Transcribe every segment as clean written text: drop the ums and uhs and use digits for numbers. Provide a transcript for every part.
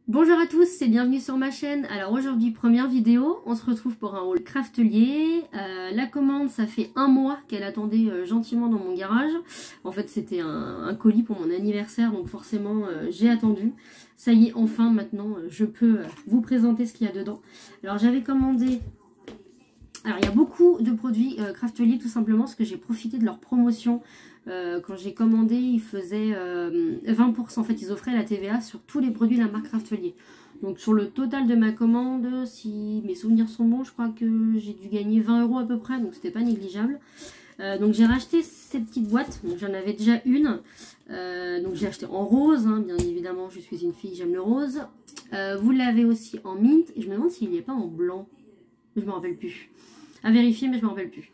Bonjour à tous et bienvenue sur ma chaîne. Alors aujourd'hui première vidéo, on se retrouve pour un haul craftelier. La commande, ça fait un mois qu'elle attendait gentiment dans mon garage. En fait c'était un colis pour mon anniversaire, donc forcément j'ai attendu. Ça y est, enfin maintenant je peux vous présenter ce qu'il y a dedans. Alors j'avais commandé... Alors il y a beaucoup de produits craftelier tout simplement parce que j'ai profité de leur promotion. Quand j'ai commandé, ils faisaient 20%, en fait ils offraient la TVA sur tous les produits de la marque Craftelier. Donc sur le total de ma commande, si mes souvenirs sont bons, je crois que j'ai dû gagner 20 € à peu près, donc c'était pas négligeable. Donc j'ai racheté ces petites boîtes, donc j'en avais déjà une. Donc j'ai acheté en rose, hein, bien évidemment je suis une fille, j'aime le rose. Vous l'avez aussi en mint, et je me demande s'il n'est pas en blanc, je me rappelle plus. À vérifier, mais je ne me rappelle plus.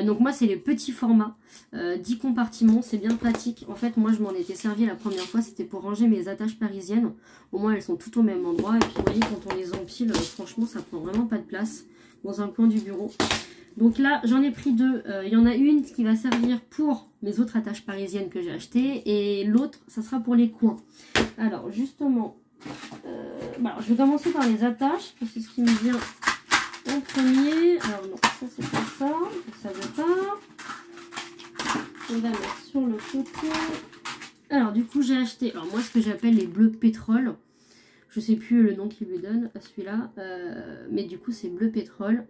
Donc moi c'est les petits formats, 10 compartiments, c'est bien pratique. En fait moi je m'en étais servi la première fois, c'était pour ranger mes attaches parisiennes. Au moins elles sont toutes au même endroit, et puis vous voyez quand on les empile, franchement ça prend vraiment pas de place dans un coin du bureau. Donc là j'en ai pris deux, il y en a une qui va servir pour mes autres attaches parisiennes que j'ai achetées, et l'autre ça sera pour les coins. Alors justement, alors, je vais commencer par les attaches, c'est ce qui me vient en premier. Alors non, ça c'est pas ça veut pas. On va mettre sur le côté. Alors du coup j'ai acheté, alors moi ce que j'appelle les bleus pétrole. Je sais plus le nom qu'il lui donne à celui-là, mais du coup c'est bleu pétrole.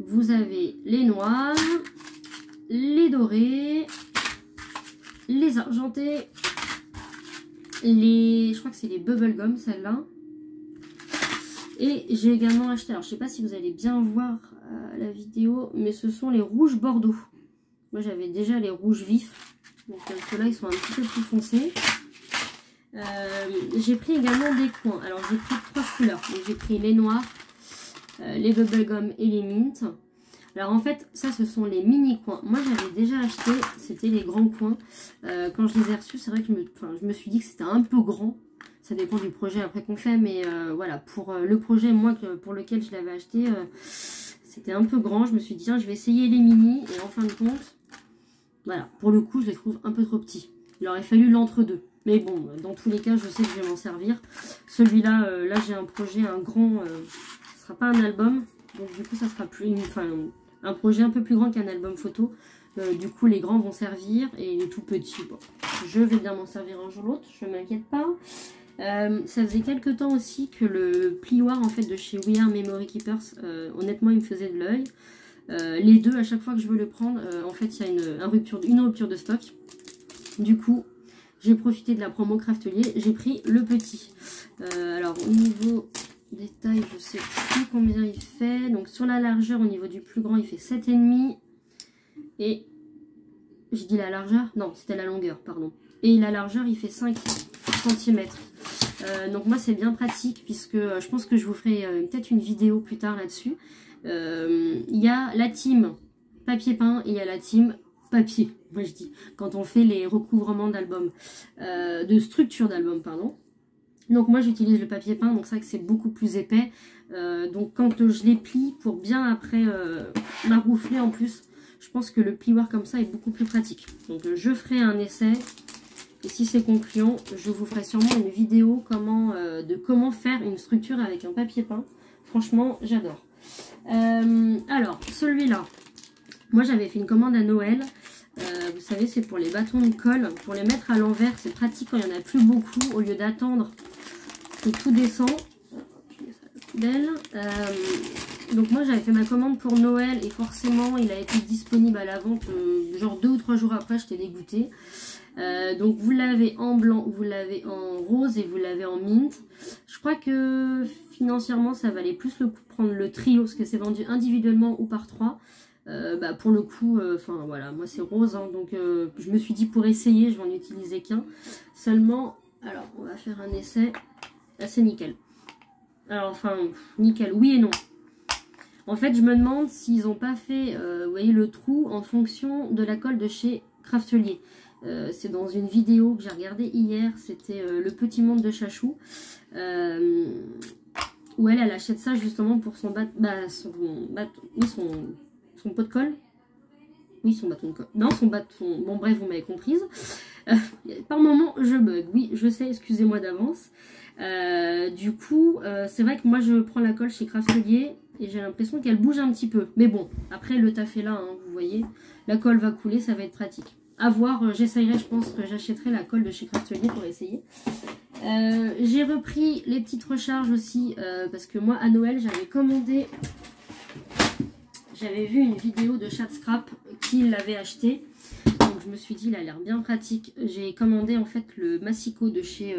Vous avez les noirs, les dorés, les argentés, je crois que c'est les bubblegum celle-là. Et j'ai également acheté, alors je sais pas si vous allez bien voir la vidéo, mais ce sont les rouges bordeaux. Moi j'avais déjà les rouges vifs, donc ceux-là ils sont un petit peu plus foncés. J'ai pris également des coins, alors j'ai pris 3 couleurs, donc j'ai pris les noirs, les bubblegum et les mint. Alors en fait ça ce sont les mini coins, moi j'avais déjà acheté, c'était les grands coins. Quand je les ai reçus c'est vrai que je me suis dit que c'était un peu grand. Ça dépend du projet après qu'on fait, mais voilà, pour le projet, moi, pour lequel je l'avais acheté, c'était un peu grand. Je me suis dit, tiens, je vais essayer les mini, et en fin de compte, voilà, pour le coup, je les trouve un peu trop petits. Il aurait fallu l'entre-deux. Mais bon, dans tous les cas, je sais que je vais m'en servir. Celui-là, là, j'ai un projet, un grand, ce sera pas un album, donc du coup, ça sera plus, un projet un peu plus grand qu'un album photo. Du coup, les grands vont servir, et les tout petits, bon, je vais bien m'en servir un jour ou l'autre, je ne m'inquiète pas. Ça faisait quelques temps aussi que le plioir en fait de chez We Are Memory Keepers, honnêtement il me faisait de l'œil. Les deux, à chaque fois que je veux le prendre, en fait il y a une rupture de stock. Du coup j'ai profité de la promo Craftelier, j'ai pris le petit. Alors au niveau des tailles, je sais plus combien il fait. Donc sur la largeur, au niveau du plus grand il fait 7,5. Et j'ai dit la largeur? Non, c'était la longueur, pardon. Et la largeur il fait 5 cm. Donc moi c'est bien pratique, puisque je pense que je vous ferai peut-être une vidéo plus tard là-dessus. Il y a la team papier peint et il y a la team papier, moi je dis, quand on fait les recouvrements d'albums, de structure d'album, pardon. Donc moi j'utilise le papier peint, donc c'est vrai que c'est beaucoup plus épais. Donc quand je les plie pour bien après maroufler en plus, je pense que le plioir comme ça est beaucoup plus pratique. Donc je ferai un essai. Et si c'est concluant, je vous ferai sûrement une vidéo de comment faire une structure avec un papier peint. Franchement, j'adore. Alors, celui-là, moi j'avais fait une commande à Noël. Vous savez, c'est pour les bâtons de colle. Pour les mettre à l'envers, c'est pratique quand il n'y en a plus beaucoup. Au lieu d'attendre que tout descend. Je mets ça à la poubelle. Donc moi j'avais fait ma commande pour Noël et forcément il a été disponible à la vente genre 2 ou 3 jours après, j'étais dégoûtée. Donc vous l'avez en blanc, vous l'avez en rose et vous l'avez en mint. Je crois que financièrement ça valait plus le coup de prendre le trio parce que c'est vendu individuellement ou par 3. Pour le coup, enfin voilà, moi c'est rose, hein, donc je me suis dit pour essayer je vais en utiliser qu'un. Seulement, alors on va faire un essai assez nickel. Alors enfin nickel, oui et non. En fait je me demande s'ils n'ont pas fait, vous voyez le trou en fonction de la colle de chez Craftelier. C'est dans une vidéo que j'ai regardée hier, c'était le petit monde de Chachou, où elle achète ça justement pour son son pot de colle. Oui, son bâton de colle. Non, son bâton. Bon, bref, vous m'avez comprise. Par moment, je bug. Oui, je sais, excusez-moi d'avance. Du coup, c'est vrai que moi je prends la colle chez Craftelier et j'ai l'impression qu'elle bouge un petit peu. Mais bon, après le taf est là, hein, vous voyez. La colle va couler, ça va être pratique. À voir, j'essayerai, je pense que j'achèterai la colle de chez Craftelier pour essayer. J'ai repris les petites recharges aussi parce que moi à Noël j'avais commandé, j'avais vu une vidéo de Chat Scrap qui l'avait acheté. Donc je me suis dit, il a l'air bien pratique. J'ai commandé en fait le Massico de chez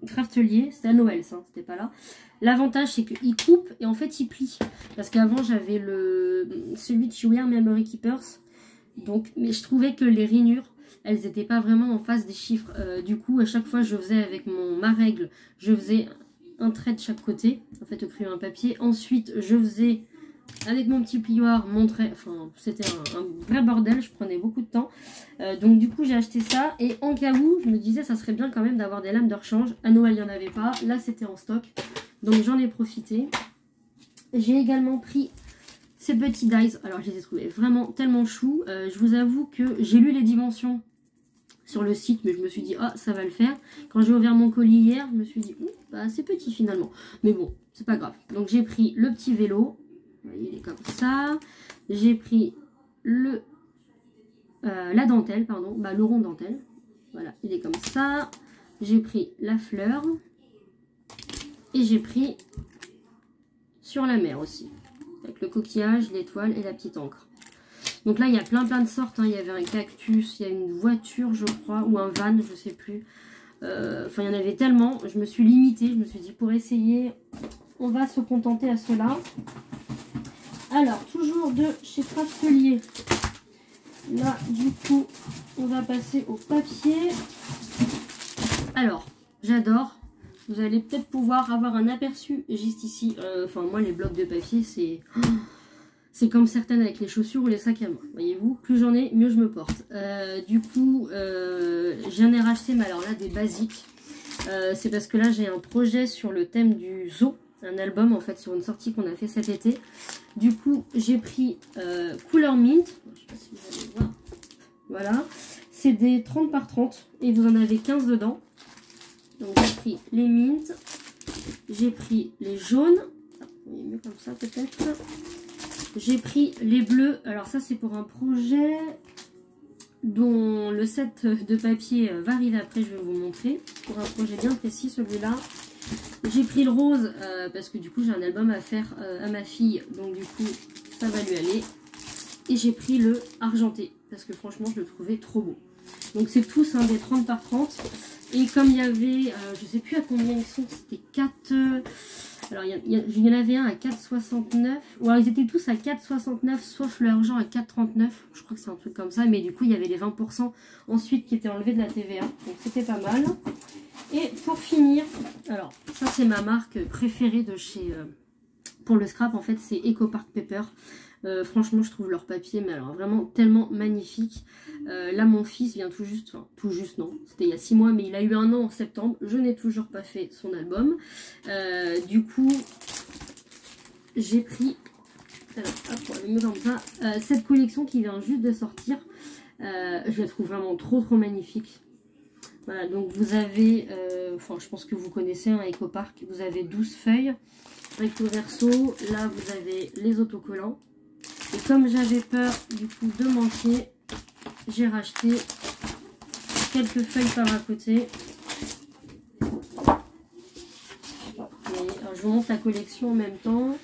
Craftelier. C'était à Noël ça, c'était pas là. L'avantage c'est qu'il coupe et en fait il plie. Parce qu'avant j'avais celui de chez We Are Memory Keepers. Donc, mais je trouvais que les rainures, elles n'étaient pas vraiment en face des chiffres. Du coup, à chaque fois je faisais avec ma règle, je faisais un trait de chaque côté. En fait, au crayon à papier. Ensuite, je faisais avec mon petit plioir, mon trait. Enfin, c'était un vrai bordel, je prenais beaucoup de temps. Donc du coup, j'ai acheté ça. Et en cas où, je me disais, ça serait bien quand même d'avoir des lames de rechange. À Noël, il n'y en avait pas. Là, c'était en stock. Donc j'en ai profité. J'ai également pris ces petits dies. Alors, je les ai trouvés vraiment tellement choux. Je vous avoue que j'ai lu les dimensions sur le site, mais je me suis dit, ah, ça va le faire. Quand j'ai ouvert mon colis hier, je me suis dit, bah, c'est petit finalement. Mais bon, c'est pas grave. Donc, j'ai pris le petit vélo. Vous voyez, il est comme ça. J'ai pris la dentelle, pardon, bah, le rond dentelle. Voilà, il est comme ça. J'ai pris la fleur. Et j'ai pris sur la mer aussi. Avec le coquillage, l'étoile et la petite encre. Donc là, il y a plein de sortes. Hein. Il y avait un cactus, il y a une voiture, je crois, ou un van, je sais plus. Enfin, il y en avait tellement. Je me suis limitée. Je me suis dit, pour essayer, on va se contenter à cela. Alors, toujours de chez Craftelier. Là, du coup, on va passer au papier. Alors, j'adore. Vous allez peut-être pouvoir avoir un aperçu juste ici. Enfin, moi, les blocs de papier, c'est comme certaines avec les chaussures ou les sacs à main. Voyez-vous, plus j'en ai, mieux je me porte. Du coup, j'en ai racheté, mais alors là, des basiques. C'est parce que là, j'ai un projet sur le thème du zoo. Un album, en fait, sur une sortie qu'on a fait cet été. Du coup, j'ai pris couleur mint. Je sais pas si vous allez voir. Voilà. C'est des 30 par 30 et vous en avez 15 dedans. Donc j'ai pris les mints, j'ai pris les jaunes, vous voyez mieux comme ça peut-être, j'ai pris les bleus, alors ça c'est pour un projet dont le set de papier va arriver après, je vais vous montrer, pour un projet bien précis celui-là. J'ai pris le rose parce que du coup j'ai un album à faire à ma fille, donc du coup ça va lui aller. Et j'ai pris le argenté parce que franchement je le trouvais trop beau. Donc c'est tous des 30 par 30. Et comme il y avait, je sais plus à combien ils sont, c'était 4... alors il y en avait un à 4,69. Ou alors ils étaient tous à 4,69 sauf l'argent à 4,39. Je crois que c'est un truc comme ça. Mais du coup il y avait les 20% ensuite qui étaient enlevés de la TVA. Donc c'était pas mal. Et pour finir, alors ça c'est ma marque préférée de chez... pour le scrap en fait c'est Eco Park Paper. Franchement je trouve leur papier mais alors vraiment tellement magnifique. Là mon fils vient tout juste, enfin tout juste non, c'était il y a 6 mois mais il a eu 1 an en septembre. Je n'ai toujours pas fait son album. Du coup j'ai pris, alors hop, on va le mettre comme ça, cette collection qui vient juste de sortir. Je la trouve vraiment trop magnifique. Voilà, donc vous avez, enfin je pense que vous connaissez un Eco Park, vous avez 12 feuilles, recto verso, là vous avez les autocollants. Et comme j'avais peur du coup de manquer, j'ai racheté quelques feuilles par à côté. Alors, je vous montre la collection en même temps.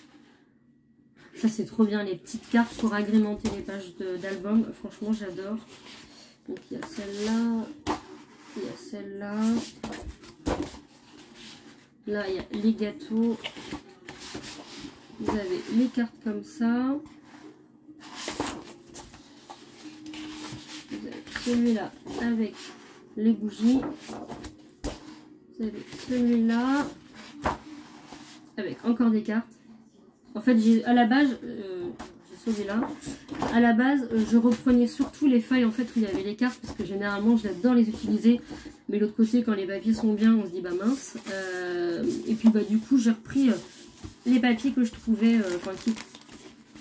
Ça c'est trop bien, les petites cartes pour agrémenter les pages d'album. Franchement j'adore. Donc il y a celle-là. Il y a celle-là. Là, il y a les gâteaux. Vous avez les cartes comme ça. Vous avez celui-là avec les bougies. Vous avez celui-là avec encore des cartes. En fait, à la base, j'ai celui-là. À la base, je reprenais surtout les feuilles en fait où il y avait les cartes parce que généralement j'adore les utiliser. Mais l'autre côté, quand les papiers sont bien, on se dit bah mince. Et puis bah du coup, j'ai repris les papiers que je trouvais, enfin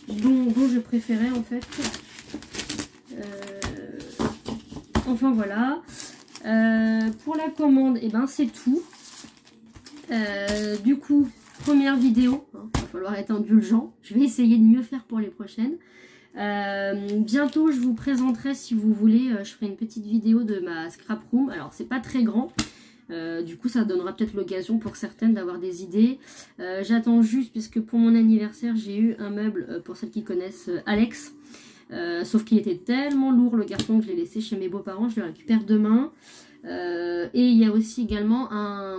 dont je préférais en fait. Enfin voilà. Pour la commande, et ben c'est tout. Du coup, première vidéo, hein, il va falloir être indulgent. Je vais essayer de mieux faire pour les prochaines. Bientôt, je vous présenterai, si vous voulez, je ferai une petite vidéo de ma scrap room. Alors, c'est pas très grand. Du coup, ça donnera peut-être l'occasion pour certaines d'avoir des idées. J'attends juste, puisque pour mon anniversaire, j'ai eu un meuble, pour celles qui connaissent, Alex. Sauf qu'il était tellement lourd, le carton, que je l'ai laissé chez mes beaux-parents. Je le récupère demain. Et il y a aussi également un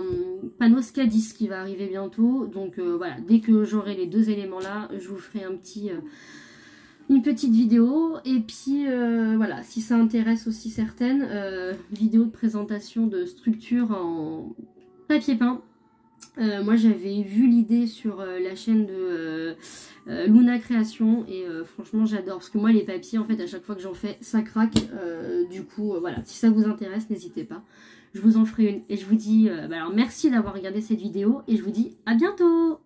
panneau SCADIS qui va arriver bientôt. Donc voilà, dès que j'aurai les deux éléments là, je vous ferai une petite vidéo. Et puis voilà, si ça intéresse aussi certaines, vidéo de présentation de structure en papier peint. Moi j'avais vu l'idée sur la chaîne de Luna Création et franchement j'adore, parce que moi les papiers en fait à chaque fois que j'en fais ça craque. Du coup voilà, si ça vous intéresse n'hésitez pas, je vous en ferai une. Et je vous dis alors merci d'avoir regardé cette vidéo et je vous dis à bientôt.